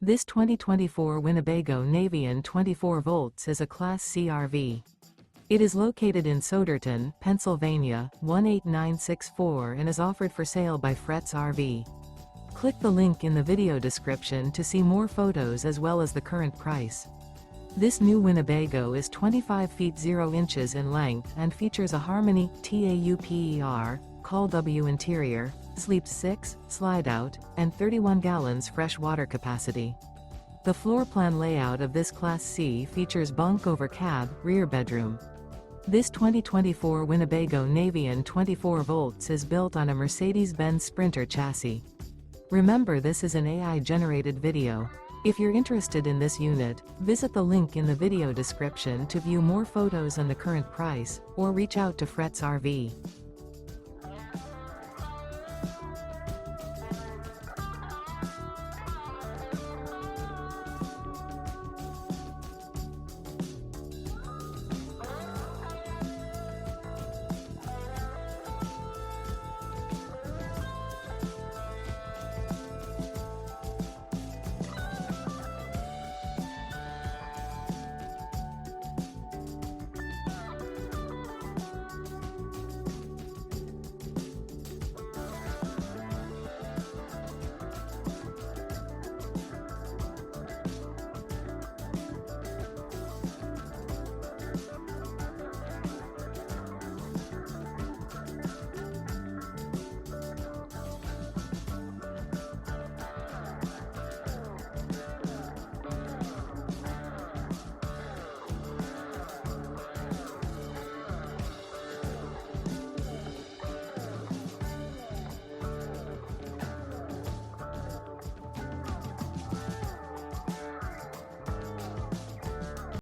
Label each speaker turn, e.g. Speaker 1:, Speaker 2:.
Speaker 1: This 2024 Winnebago Navion 24 volts is a Class C RV. It is located in Souderton, Pennsylvania, 18964 and is offered for sale by Fretz RV. Click the link in the video description to see more photos as well as the current price. This new Winnebago is 25 feet 0 inches in length and features a Harmony TAUPER, Call W interior, sleeps 6, slide out, and 31 gallons fresh water capacity. The floor plan layout of this Class C features bunk over cab, rear bedroom. This 2024 Winnebago Navion 24 volts is built on a Mercedes-Benz Sprinter chassis. Remember, this is an AI-generated video. If you're interested in this unit, visit the link in the video description to view more photos and the current price, or reach out to Fretz RV.